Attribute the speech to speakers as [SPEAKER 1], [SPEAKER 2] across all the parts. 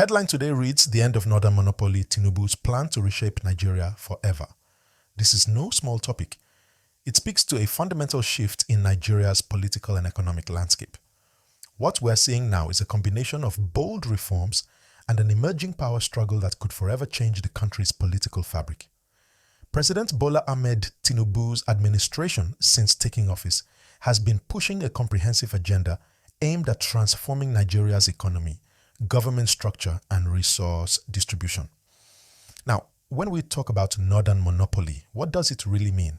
[SPEAKER 1] headline today reads, "The End of Northern Monopoly, Tinubu's Plan to Reshape Nigeria Forever." This is no small topic. It speaks to a fundamental shift in Nigeria's political and economic landscape. What we're seeing now is a combination of bold reforms and an emerging power struggle that could forever change the country's political fabric. President Bola Ahmed Tinubu's administration, since taking office, has been pushing a comprehensive agenda aimed at transforming Nigeria's economy, government structure, and resource distribution. Now, when we talk about northern monopoly, what does it really mean?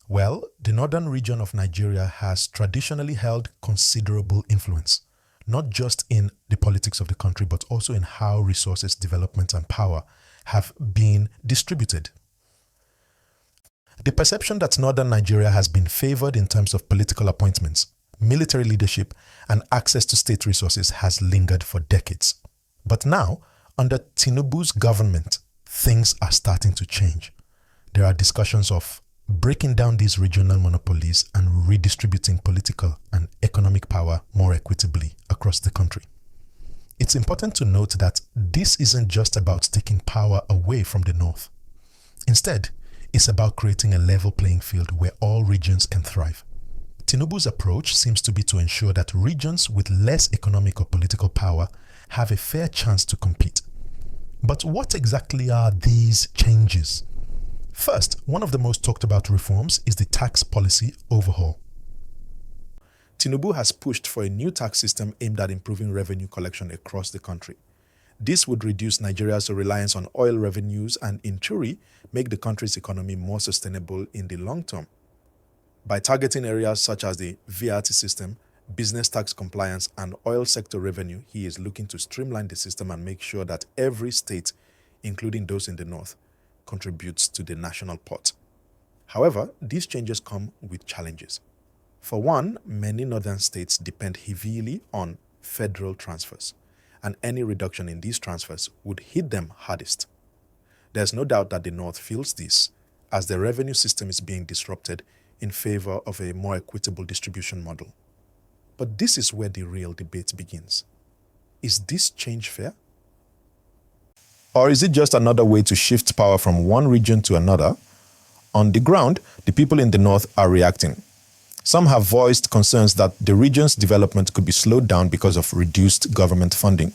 [SPEAKER 1] Well, the northern region of Nigeria has traditionally held considerable influence, not just in the politics of the country, but also in how resources, development, and power have been distributed. The perception that northern Nigeria has been favored in terms of political appointments, military leadership, and access to state resources has lingered for decades. But now, under Tinubu's government, things are starting to change. There are discussions of breaking down these regional monopolies and redistributing political and economic power more equitably across the country. It's important to note that this isn't just about taking power away from the north. Instead, it's about creating a level playing field where all regions can thrive. Tinubu's approach seems to be to ensure that regions with less economic or political power have a fair chance to compete. But what exactly are these changes? First, one of the most talked about reforms is the tax policy overhaul. Tinubu has pushed for a new tax system aimed at improving revenue collection across the country. This would reduce Nigeria's reliance on oil revenues and, in theory, make the country's economy more sustainable in the long term. By targeting areas such as the VAT system, business tax compliance, and oil sector revenue, he is looking to streamline the system and make sure that every state, including those in the north, contributes to the national pot. However, these changes come with challenges. For one, many northern states depend heavily on federal transfers, and any reduction in these transfers would hit them hardest. There's no doubt that the north feels this, as the revenue system is being disrupted in favor of a more equitable distribution model. But this is where the real debate begins. Is this change fair? Or is it just another way to shift power from one region to another? On the ground, the people in the north are reacting. Some have voiced concerns that the region's development could be slowed down because of reduced government funding.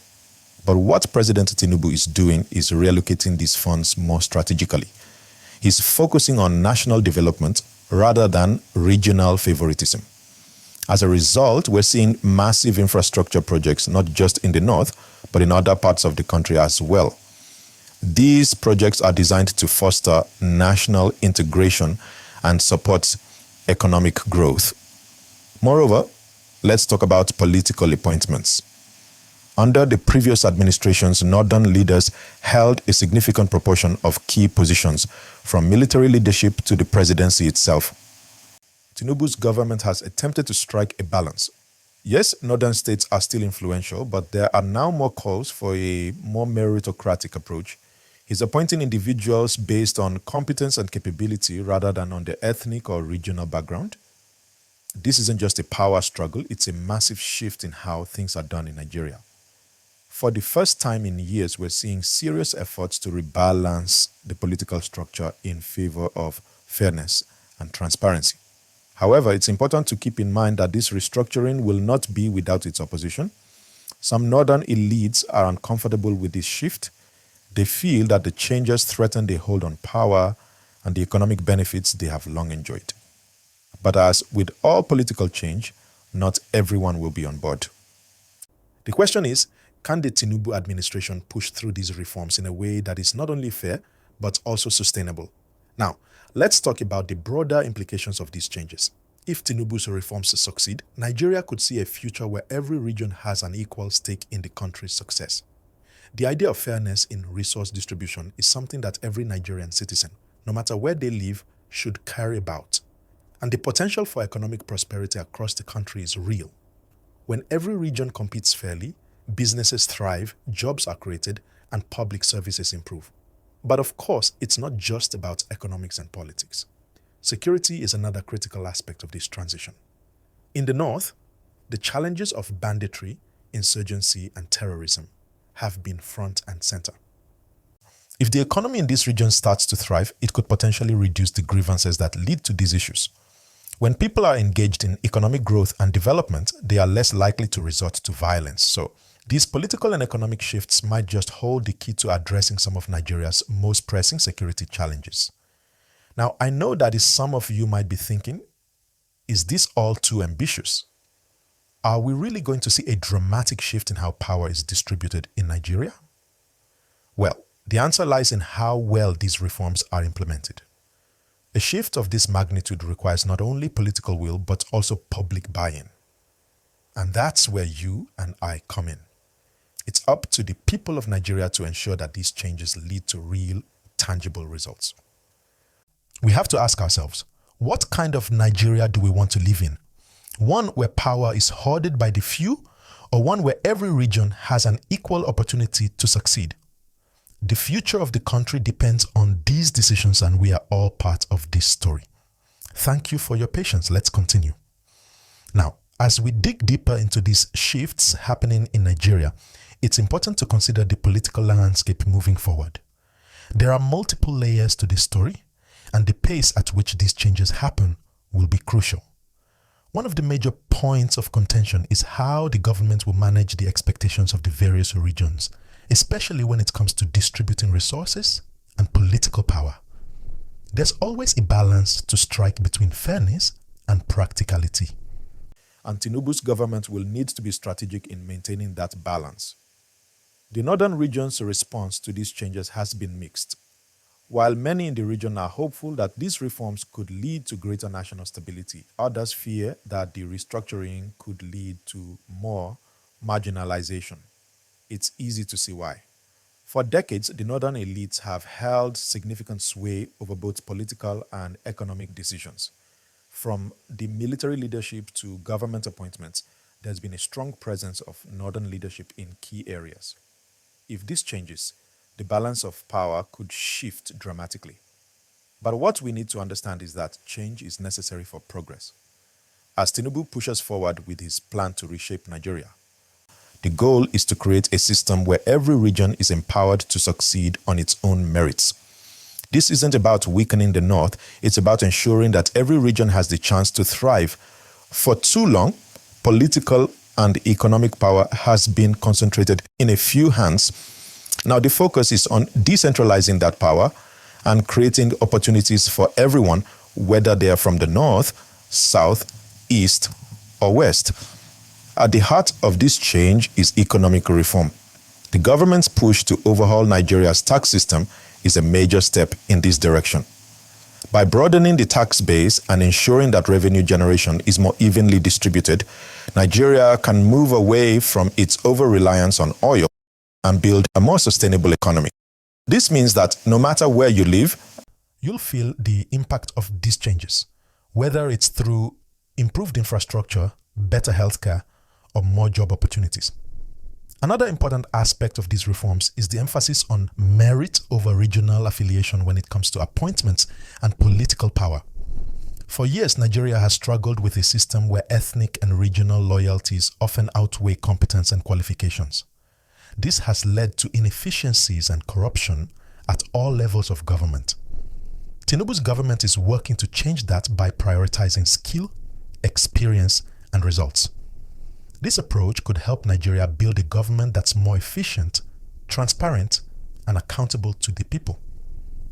[SPEAKER 1] But what President Tinubu is doing is reallocating these funds more strategically. He's focusing on national development rather than regional favoritism. As a result, we're seeing massive infrastructure projects not just in the north, but in other parts of the country as well. These projects are designed to foster national integration and support economic growth. Moreover, let's talk about political appointments. Under the previous administrations, northern leaders held a significant proportion of key positions, from military leadership to the presidency itself. Tinubu's government has attempted to strike a balance. Yes, northern states are still influential, but there are now more calls for a more meritocratic approach. He's appointing individuals based on competence and capability rather than on their ethnic or regional background. This isn't just a power struggle, it's a massive shift in how things are done in Nigeria. For the first time in years, we're seeing serious efforts to rebalance the political structure in favor of fairness and transparency. However, it's important to keep in mind that this restructuring will not be without its opposition. Some northern elites are uncomfortable with this shift. They feel that the changes threaten their hold on power and the economic benefits they have long enjoyed. But as with all political change, not everyone will be on board. The question is, can the Tinubu administration push through these reforms in a way that is not only fair, but also sustainable? Now, let's talk about the broader implications of these changes. If Tinubu's reforms succeed, Nigeria could see a future where every region has an equal stake in the country's success. The idea of fairness in resource distribution is something that every Nigerian citizen, no matter where they live, should care about. And the potential for economic prosperity across the country is real. When every region competes fairly, businesses thrive, jobs are created, and public services improve. But of course, it's not just about economics and politics. Security is another critical aspect of this transition. In the north, the challenges of banditry, insurgency, and terrorism have been front and center. If the economy in this region starts to thrive, it could potentially reduce the grievances that lead to these issues. When people are engaged in economic growth and development, they are less likely to resort to violence. So, these political and economic shifts might just hold the key to addressing some of Nigeria's most pressing security challenges. Now, I know that some of you might be thinking, is this all too ambitious? Are we really going to see a dramatic shift in how power is distributed in Nigeria? Well, the answer lies in how well these reforms are implemented. A shift of this magnitude requires not only political will, but also public buy-in. And that's where you and I come in. It's up to the people of Nigeria to ensure that these changes lead to real, tangible results. We have to ask ourselves, what kind of Nigeria do we want to live in? One where power is hoarded by the few, or one where every region has an equal opportunity to succeed? The future of the country depends on these decisions, and we are all part of this story. Thank you for your patience. Let's continue. Now, as we dig deeper into these shifts happening in Nigeria, it's important to consider the political landscape moving forward. There are multiple layers to this story, and the pace at which these changes happen will be crucial. One of the major points of contention is how the government will manage the expectations of the various regions, especially when it comes to distributing resources and political power. There's always a balance to strike between fairness and practicality. And Tinubu's government will need to be strategic in maintaining that balance. The northern region's response to these changes has been mixed. While many in the region are hopeful that these reforms could lead to greater national stability, others fear that the restructuring could lead to more marginalization. It's easy to see why. For decades, the northern elites have held significant sway over both political and economic decisions. From the military leadership to government appointments, there's been a strong presence of northern leadership in key areas. If this changes, the balance of power could shift dramatically. But what we need to understand is that change is necessary for progress. As Tinubu pushes forward with his plan to reshape Nigeria, the goal is to create a system where every region is empowered to succeed on its own merits. This isn't about weakening the North, it's about ensuring that every region has the chance to thrive. For too long, political and economic power has been concentrated in a few hands. Now the focus is on decentralizing that power and creating opportunities for everyone, whether they are from the North, South, East, or West. At the heart of this change is economic reform. The government's push to overhaul Nigeria's tax system is a major step in this direction. By broadening the tax base and ensuring that revenue generation is more evenly distributed, Nigeria can move away from its over-reliance on oil and build a more sustainable economy. This means that no matter where you live, you'll feel the impact of these changes, whether it's through improved infrastructure, better healthcare, or more job opportunities. Another important aspect of these reforms is the emphasis on merit over regional affiliation when it comes to appointments and political power. For years, Nigeria has struggled with a system where ethnic and regional loyalties often outweigh competence and qualifications. This has led to inefficiencies and corruption at all levels of government. Tinubu's government is working to change that by prioritizing skill, experience, and results. This approach could help Nigeria build a government that's more efficient, transparent, and accountable to the people.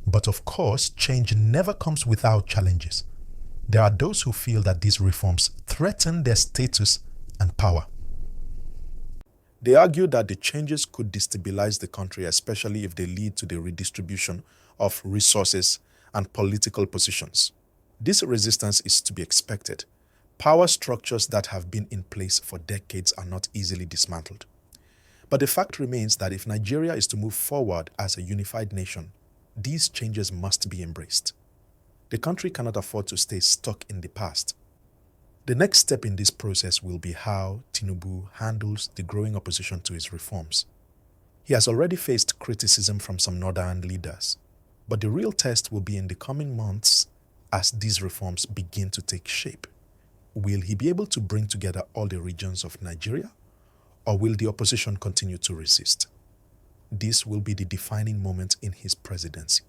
[SPEAKER 1] But of course, change never comes without challenges. There are those who feel that these reforms threaten their status and power. They argue that the changes could destabilize the country, especially if they lead to the redistribution of resources and political positions. This resistance is to be expected. Power structures that have been in place for decades are not easily dismantled. But the fact remains that if Nigeria is to move forward as a unified nation, these changes must be embraced. The country cannot afford to stay stuck in the past. The next step in this process will be how Tinubu handles the growing opposition to his reforms. He has already faced criticism from some northern leaders, but the real test will be in the coming months as these reforms begin to take shape. Will he be able to bring together all the regions of Nigeria, or will the opposition continue to resist? this will be the defining moment in his presidency.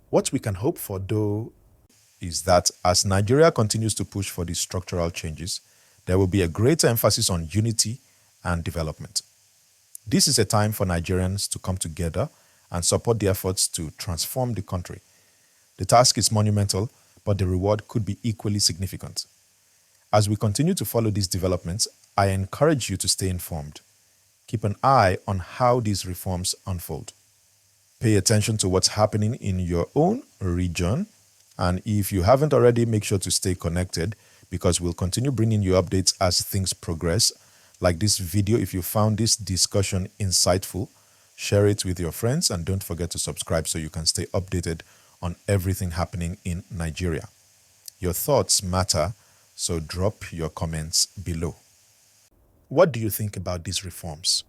[SPEAKER 1] What we can hope for, though, is that as Nigeria continues to push for these structural changes, there will be a greater emphasis on unity and development. This is a time for Nigerians to come together and support the efforts to transform the country. The task is monumental, but the reward could be equally significant. As we continue to follow these developments, I encourage you to stay informed. Keep an eye on how these reforms unfold. Pay attention to what's happening in your own region, and if you haven't already, make sure to stay connected because we'll continue bringing you updates as things progress. Like this video, if you found this discussion insightful, share it with your friends and don't forget to subscribe so you can stay updated on everything happening in Nigeria. Your thoughts matter, so drop your comments below. What do you think about these reforms?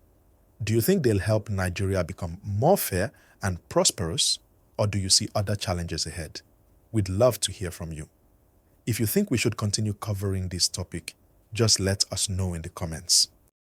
[SPEAKER 1] Do you think they'll help Nigeria become more fair and prosperous, or do you see other challenges ahead? We'd love to hear from you. If you think we should continue covering this topic, just let us know in the comments.